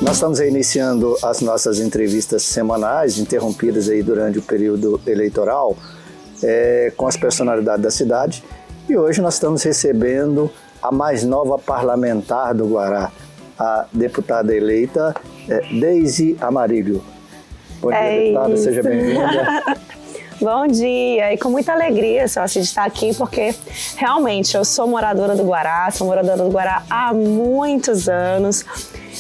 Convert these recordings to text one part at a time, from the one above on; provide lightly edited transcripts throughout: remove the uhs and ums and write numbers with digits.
Nós estamos aí iniciando as nossas entrevistas semanais, interrompidas aí durante o período eleitoral, com as personalidades da cidade. E hoje nós estamos recebendo a mais nova parlamentar do Guará, a deputada eleita Deise Amarilho. Bom dia, deputada, seja bem-vinda. Bom dia, e com muita alegria, Sócia, de estar aqui, porque realmente eu sou moradora do Guará, há muitos anos.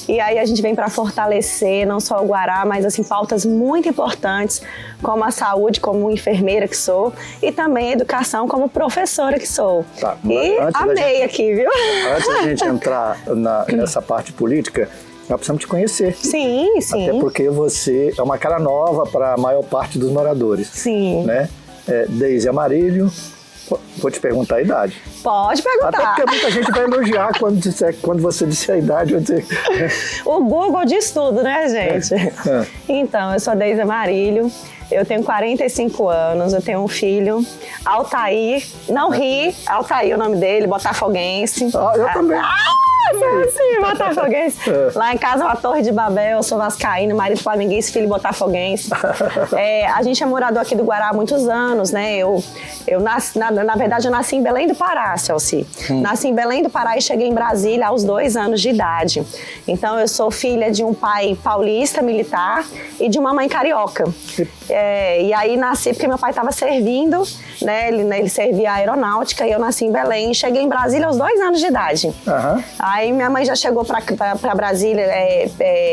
E aí a gente vem para fortalecer não só o Guará, mas assim, pautas muito importantes, como a saúde, como enfermeira que sou, e também a educação como professora que sou. Tá, e amei aqui, viu? Antes da gente entrar nessa parte política, nós precisamos te conhecer. Sim, sim. Até porque você é uma cara nova para a maior parte dos moradores. Sim. Né? Deise Amarilho, vou te perguntar a idade. Pode perguntar. Até porque muita gente vai elogiar quando você disser a idade. O Google diz tudo, né, gente? Então, eu sou Deise Amarilho, eu tenho 45 anos, eu tenho um filho, Altair, não ri, Altair é o nome dele, botafoguense. Eu também. Sim, botafoguense. Lá em casa, uma Torre de Babel, eu sou vascaíno, marido flamenguense, filho botafoguense. A gente é morador aqui do Guará há muitos anos, né? Eu nasci, na verdade, eu nasci em Belém do Pará, Celci. Nasci em Belém do Pará e cheguei em Brasília aos 2 anos de idade. Então, eu sou filha de um pai paulista, militar, e de uma mãe carioca. E aí, nasci porque meu pai estava servindo, né? Ele servia a aeronáutica, e eu nasci em Belém e cheguei em Brasília aos 2 anos de idade. Aí minha mãe já chegou para Brasília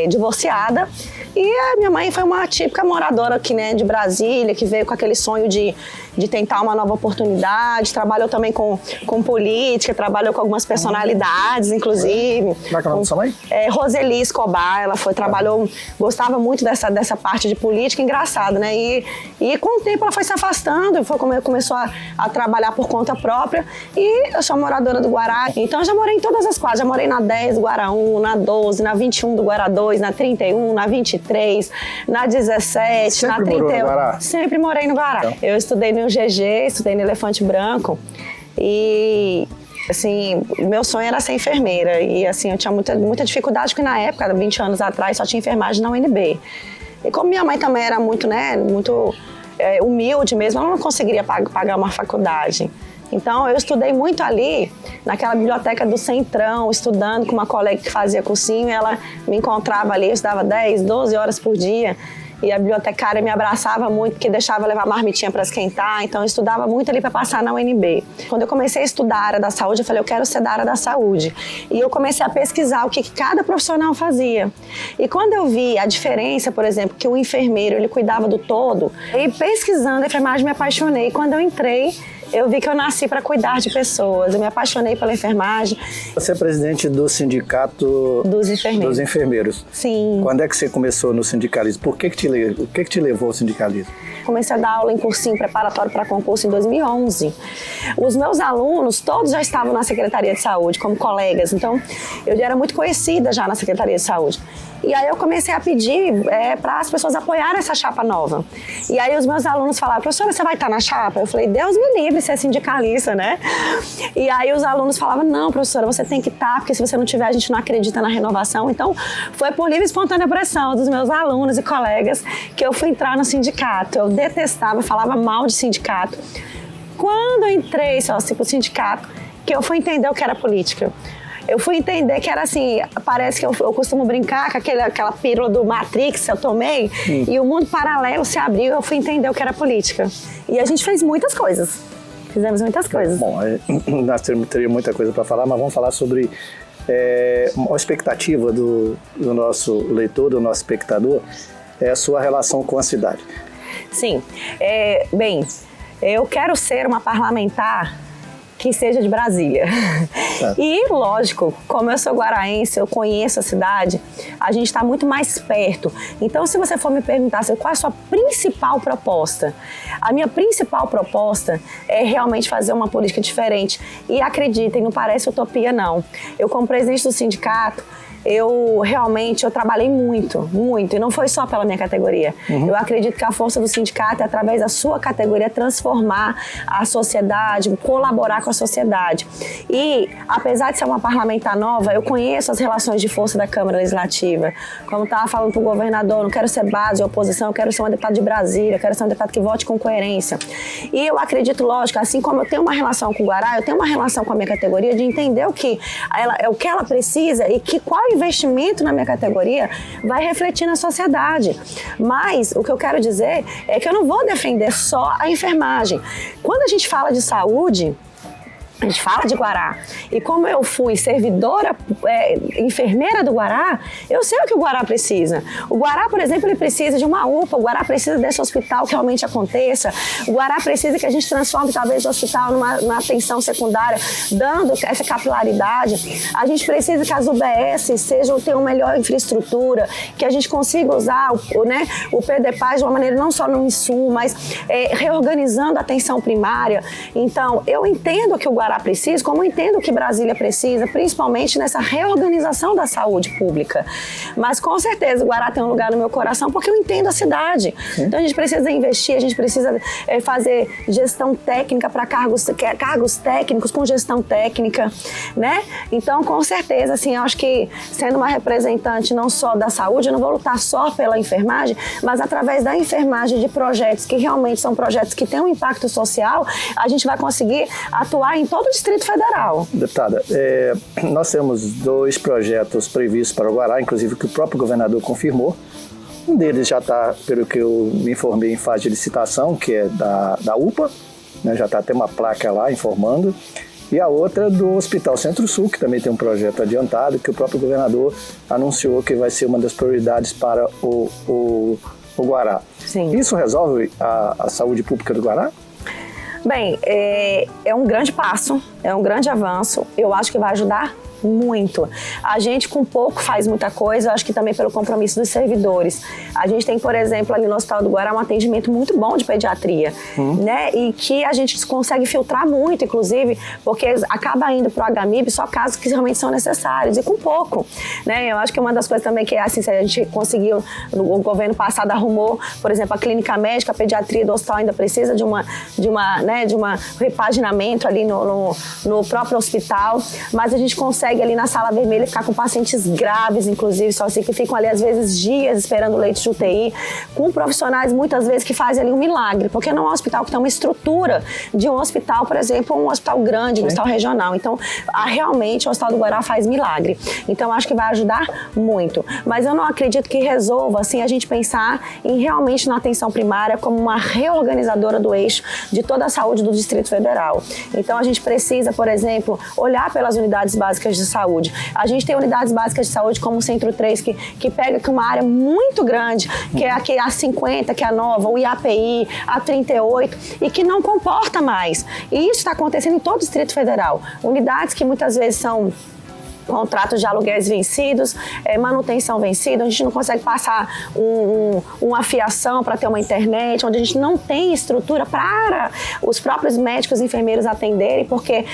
divorciada, e a minha mãe foi uma típica moradora aqui, né, de Brasília, que veio com aquele sonho de tentar uma nova oportunidade, trabalhou também com política, trabalhou com algumas personalidades, inclusive. Como é que é o nome da sua mãe? Roseli Escobar, ela trabalhou, gostava muito dessa parte de política, engraçado, né, e com o tempo ela foi se afastando, começou a trabalhar por conta própria, e eu sou moradora do Guará, então eu já morei em todas as quadras, já morei na 10 do Guará 1, na 12, na 21 do Guará 2, na 31, na 23, na 17, sempre na 31. Morou no Guará? Sempre morei no Guará. Então. Eu estudei no GG, estudei no Elefante Branco, e assim, meu sonho era ser enfermeira, e assim, eu tinha muita dificuldade, porque na época, 20 anos atrás, só tinha enfermagem na UNB. E como minha mãe também era muito, né, muito humilde mesmo, ela não conseguiria pagar uma faculdade. Então, eu estudei muito ali, naquela biblioteca do Centrão, estudando com uma colega que fazia cursinho, e ela me encontrava ali, eu estudava 10, 12 horas por dia, e a bibliotecária me abraçava muito, porque deixava eu levar marmitinha para esquentar, então eu estudava muito ali para passar na UNB. Quando eu comecei a estudar a área da saúde, eu falei, eu quero ser da área da saúde. E eu comecei a pesquisar o que cada profissional fazia. E quando eu vi a diferença, por exemplo, que o enfermeiro, ele cuidava do todo, e pesquisando a enfermagem, me apaixonei. Quando eu entrei, eu vi que eu nasci para cuidar de pessoas, eu me apaixonei pela enfermagem. Você é presidente do Sindicato dos Enfermeiros. Sim. Quando é que você começou no sindicalismo? O que te levou ao sindicalismo? Comecei a dar aula em cursinho preparatório para concurso em 2011. Os meus alunos, todos já estavam na Secretaria de Saúde, como colegas, então eu já era muito conhecida já na Secretaria de Saúde. E aí eu comecei a pedir para as pessoas apoiarem essa chapa nova. E aí os meus alunos falavam, professora, você vai estar na chapa? Eu falei, Deus me livre ser sindicalista, né? E aí os alunos falavam, não, professora, você tem que estar, porque se você não tiver, a gente não acredita na renovação. Então, foi por livre e espontânea pressão dos meus alunos e colegas que eu fui entrar no sindicato. Eu detestava, falava mal de sindicato. Quando eu entrei, pro sindicato, que eu fui entender o que era política. Eu fui entender que era assim, parece que eu costumo brincar com aquela pílula do Matrix que eu tomei, e o mundo paralelo se abriu, eu fui entender o que era política. E a gente fez muitas coisas, fizemos muitas coisas. Bom, nós teríamos muita coisa para falar, mas vamos falar sobre a expectativa do nosso leitor, do nosso espectador, a sua relação com a cidade. Sim, bem, eu quero ser uma parlamentar que seja de Brasília. E, lógico, como eu sou guaraense, eu conheço a cidade, a gente está muito mais perto. Então, se você for me perguntar qual é a sua principal proposta, a minha principal proposta é realmente fazer uma política diferente. E acreditem, não parece utopia, não. Eu, como presidente do sindicato, eu trabalhei muito, e não foi só pela minha categoria. Eu acredito que a força do sindicato é, através da sua categoria, transformar a sociedade, colaborar com a sociedade. E, apesar de ser uma parlamentar nova, eu conheço as relações de força da Câmara Legislativa. Como estava falando para o governador, não quero ser base de oposição, eu quero ser um deputado de Brasília, eu quero ser um deputado que vote com coerência. E eu acredito, lógico, assim como eu tenho uma relação com o Guará, eu tenho uma relação com a minha categoria de entender o que ela precisa e qual investimento na minha categoria vai refletir na sociedade. Mas o que eu quero dizer é que eu não vou defender só a enfermagem. Quando a gente fala de saúde, a gente fala de Guará. E como eu fui servidora, enfermeira do Guará, eu sei o que o Guará precisa. O Guará, por exemplo, ele precisa de uma UPA, o Guará precisa desse hospital que realmente aconteça, o Guará precisa que a gente transforme talvez o hospital numa atenção secundária, dando essa capilaridade. A gente precisa que as UBS tenham melhor infraestrutura, que a gente consiga usar o PDPAS de uma maneira não só no insumo, mas reorganizando a atenção primária. Então, eu entendo que o Guará precisa, como eu entendo que Brasília precisa, principalmente nessa reorganização da saúde pública. Mas com certeza o Guará tem um lugar no meu coração porque eu entendo a cidade. Então a gente precisa investir, a gente precisa fazer gestão técnica para cargos técnicos com gestão técnica, né? Então, com certeza, assim, eu acho que sendo uma representante não só da saúde, eu não vou lutar só pela enfermagem, mas através da enfermagem de projetos que realmente são projetos que têm um impacto social, a gente vai conseguir atuar em todo o Distrito Federal. Deputada, nós temos 2 projetos previstos para o Guará, inclusive que o próprio governador confirmou. Um deles já está, pelo que eu me informei, em fase de licitação, que é da UPA, né, já está até uma placa lá informando. E a outra do Hospital Centro-Sul, que também tem um projeto adiantado, que o próprio governador anunciou que vai ser uma das prioridades para o Guará. Sim. Isso resolve a saúde pública do Guará? Bem, é um grande passo, é um grande avanço. Eu acho que vai ajudar muito. A gente com pouco faz muita coisa, eu acho que também pelo compromisso dos servidores. A gente tem, por exemplo, ali no Hospital do Guará um atendimento muito bom de pediatria, né? E que a gente consegue filtrar muito, inclusive, porque acaba indo pro HMIB só casos que realmente são necessários e com pouco, né? Eu acho que uma das coisas também que assim, se a gente conseguiu, o governo passado arrumou, por exemplo, a clínica médica, a pediatria do hospital ainda precisa de uma repaginamento ali no próprio hospital, mas a gente consegue ali na sala vermelha ficar com pacientes graves, inclusive, só assim, que ficam ali às vezes dias esperando leite de UTI, com profissionais muitas vezes que fazem ali um milagre, porque não é um hospital que tem uma estrutura de um hospital, por exemplo, um hospital grande, um hospital regional. Então, realmente o Hospital do Guará faz milagre. Então, acho que vai ajudar muito. Mas eu não acredito que resolva, assim, a gente pensar em realmente na atenção primária como uma reorganizadora do eixo de toda a saúde do Distrito Federal. Então, a gente precisa, por exemplo, olhar pelas unidades básicas de saúde. A gente tem unidades básicas de saúde como o Centro 3, que pega uma área muito grande, que é a A50, que é a nova, o IAPI, a 38, e que não comporta mais. E isso está acontecendo em todo o Distrito Federal. Unidades que muitas vezes são contratos de aluguéis vencidos, manutenção vencida, onde a gente não consegue passar uma fiação para ter uma internet, onde a gente não tem estrutura para os próprios médicos e enfermeiros atenderem, porque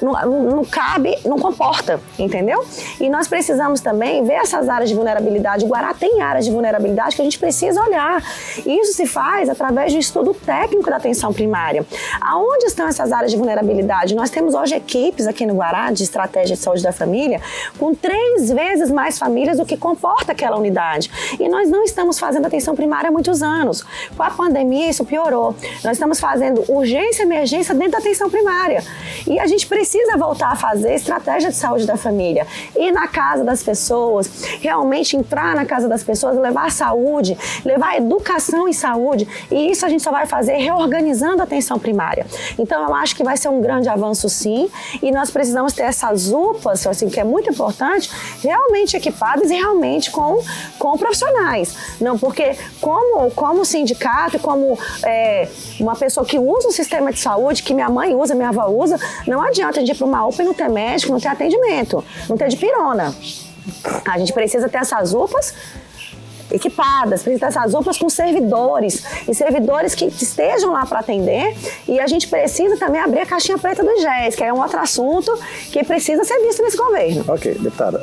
não cabe, não comporta, entendeu? E nós precisamos também ver essas áreas de vulnerabilidade. O Guará tem áreas de vulnerabilidade que a gente precisa olhar. E isso se faz através de um estudo técnico da atenção primária. Aonde estão essas áreas de vulnerabilidade? Nós temos hoje equipes aqui no Guará de estratégia de saúde da família com 3 vezes mais famílias do que comporta aquela unidade. E nós não estamos fazendo atenção primária há muitos anos. Com a pandemia, isso piorou. Nós estamos fazendo urgência e emergência dentro da atenção primária. E a gente precisa voltar a fazer estratégia de saúde da família. Ir na casa das pessoas, realmente entrar na casa das pessoas, levar saúde, levar educação em saúde. E isso a gente só vai fazer reorganizando a atenção primária. Então, eu acho que vai ser um grande avanço, sim. E nós precisamos ter essas UPAs, assim, que é muito importante, realmente equipadas e realmente com profissionais. Não, porque como sindicato e como uma pessoa que usa o sistema de saúde, que minha mãe usa, minha avó usa, não adianta a gente ir para uma UPA e não ter médico, não ter atendimento, não ter dipirona. A gente precisa ter essas UPAs equipadas, precisa dessas UPAs com servidores, e servidores que estejam lá para atender, e a gente precisa também abrir a caixinha preta do GES, que é um outro assunto que precisa ser visto nesse governo. Ok, deputada.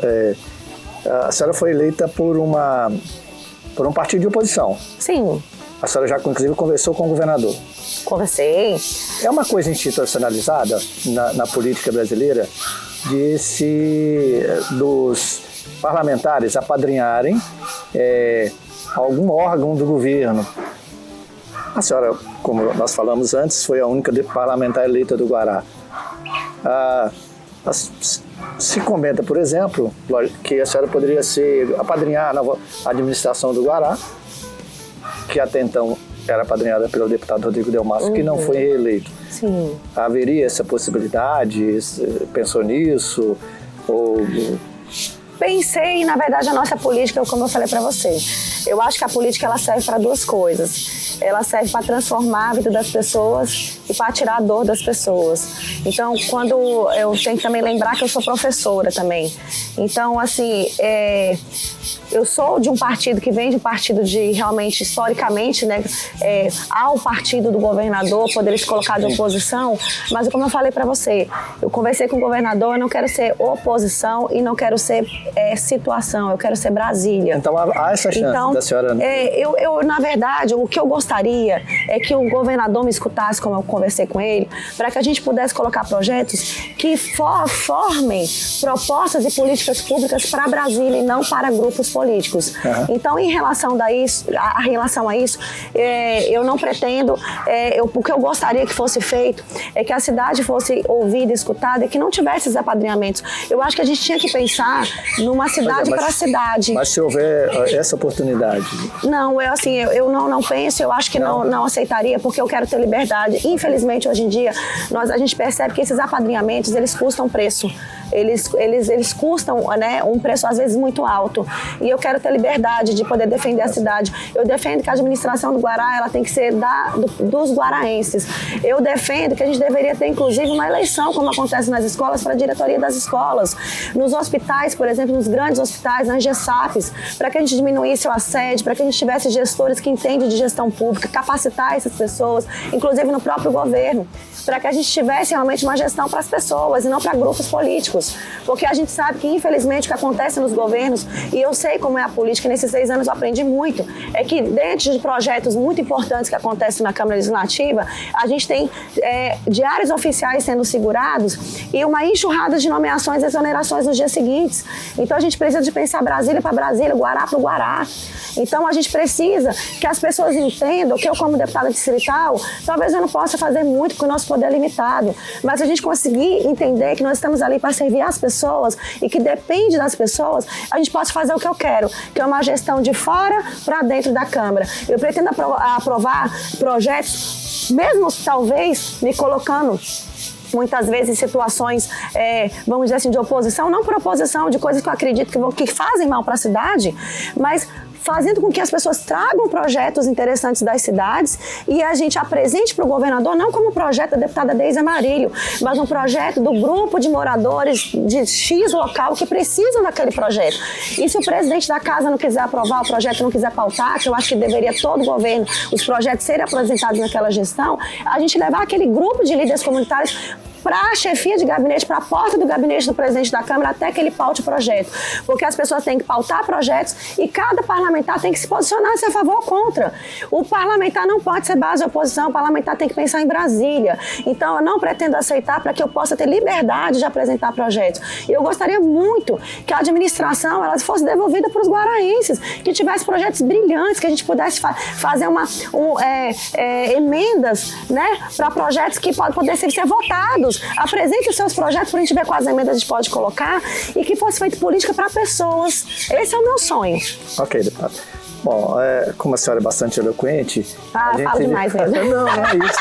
A senhora foi eleita por um partido de oposição. Sim. A senhora já, inclusive, conversou com o governador. Conversei. É uma coisa institucionalizada na política brasileira dos parlamentares apadrinharem algum órgão do governo. A senhora, como nós falamos antes, foi a única parlamentar eleita do Guará. Se comenta, por exemplo, que a senhora poderia apadrinhar a administração do Guará, que até então era apadrinhada pelo deputado Rodrigo Delmasso, que não foi reeleito. Sim. Haveria essa possibilidade? Pensou nisso? Pensei, na verdade, a nossa política, como eu falei para você, eu acho que a política ela serve para duas coisas. Ela serve para transformar a vida das pessoas e para tirar a dor das pessoas. Então, quando eu tenho que também lembrar que eu sou professora também. Então, assim, eu sou de um partido que vem de um partido de realmente, historicamente, né, ao partido do governador, poderia se colocar de oposição, mas como eu falei para você, eu conversei com o governador, eu não quero ser oposição e não quero ser situação, eu quero ser Brasília. Então há essa chance da senhora... Eu, na verdade, o que eu gostaria é que o governador me escutasse, como eu conversei com ele, para que a gente pudesse colocar projetos que formem propostas e políticas públicas para Brasília e não para grupos políticos. Uhum. Então, em relação a isso, eu não pretendo, o que eu gostaria que fosse feito é que a cidade fosse ouvida, escutada e que não tivesse esses apadrinhamentos. Eu acho que a gente tinha que pensar numa cidade para cidade. Mas se houver essa oportunidade? Não, eu não penso, eu acho que não aceitaria, porque eu quero ter liberdade. Infelizmente, hoje em dia, a gente percebe que esses apadrinhamentos, eles custam preço. Eles custam, né, um preço às vezes muito alto. E eu quero ter liberdade de poder defender a cidade. Eu defendo que a administração do Guará ela tem que ser dos guaraenses. Eu defendo que a gente deveria ter, inclusive, uma eleição, como acontece nas escolas, para a diretoria das escolas. Nos hospitais, por exemplo, nos grandes hospitais, nas GESAPs, para que a gente diminuísse o assédio, para que a gente tivesse gestores que entendem de gestão pública, capacitar essas pessoas, inclusive no próprio governo, para que a gente tivesse realmente uma gestão para as pessoas e não para grupos políticos. Porque a gente sabe que, infelizmente, o que acontece nos governos, e eu sei como é a política, nesses 6 anos eu aprendi muito, é que dentro de projetos muito importantes que acontecem na Câmara Legislativa, a gente tem diários oficiais sendo segurados e uma enxurrada de nomeações e exonerações nos dias seguintes. Então a gente precisa de pensar Brasília para Brasília, Guará para o Guará. Então a gente precisa que as pessoas entendam que eu, como deputada distrital, talvez eu não possa fazer muito porque o nosso poder é limitado, mas a gente conseguir entender que nós estamos ali para servir as pessoas e que depende das pessoas, a gente pode fazer o que eu quero, que é uma gestão de fora para dentro da Câmara. Eu pretendo aprovar projetos, mesmo talvez me colocando muitas vezes em situações, vamos dizer assim, de oposição, não por oposição, de coisas que eu acredito que fazem mal para a cidade, mas fazendo com que as pessoas tragam projetos interessantes das cidades e a gente apresente para o governador, não como projeto da deputada Deise Amarilho, mas um projeto do grupo de moradores de X local que precisam daquele projeto. E se o presidente da casa não quiser aprovar o projeto, não quiser pautar, que eu acho que deveria todo o governo, os projetos serem apresentados naquela gestão, a gente levar aquele grupo de líderes comunitários para a chefia de gabinete, para a porta do gabinete do presidente da Câmara, até que ele paute o projeto. Porque as pessoas têm que pautar projetos e cada parlamentar tem que se posicionar se é a favor ou contra. O parlamentar não pode ser base de oposição, o parlamentar tem que pensar em Brasília. Então, eu não pretendo aceitar para que eu possa ter liberdade de apresentar projetos. E eu gostaria muito que a administração ela fosse devolvida para os guaraenses, que tivesse projetos brilhantes, que a gente pudesse fazer emendas, né, para projetos que podem ser votados. Apresente os seus projetos para a gente ver quais emendas a gente pode colocar e que fosse feita política para pessoas. Esse é o meu sonho. Ok, deputada. Bom, como a senhora é bastante eloquente... Fala demais mesmo. Não é isso.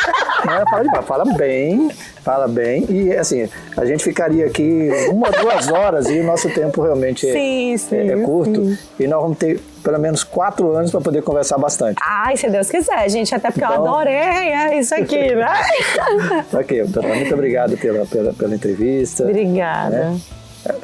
Fala bem. E, assim, a gente ficaria aqui 1 ou 2 horas e o nosso tempo realmente é curto. Sim. E nós vamos ter pelo menos 4 anos para poder conversar bastante. Ai, se Deus quiser, gente. Até porque então... eu adorei isso aqui, né? Ok, doutora, muito obrigado pela entrevista. Obrigada. Né?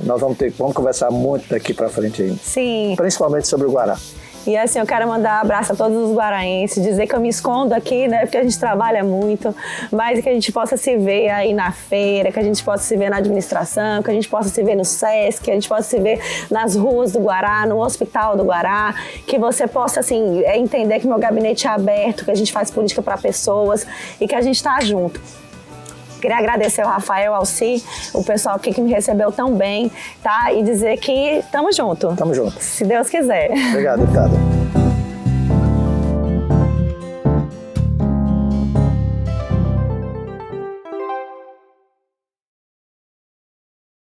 Nós vamos conversar muito daqui para frente ainda. Sim. Principalmente sobre o Guará. E assim, eu quero mandar um abraço a todos os guaraenses, dizer que eu me escondo aqui, né, porque a gente trabalha muito, mas que a gente possa se ver aí na feira, que a gente possa se ver na administração, que a gente possa se ver no SESC, que a gente possa se ver nas ruas do Guará, no Hospital do Guará, que você possa, assim, entender que meu gabinete é aberto, que a gente faz política para pessoas e que a gente está junto. Queria agradecer ao Rafael, ao Si, o pessoal aqui que me recebeu tão bem, tá? E dizer que estamos juntos. Tamo junto. Se Deus quiser. Obrigado, deputada.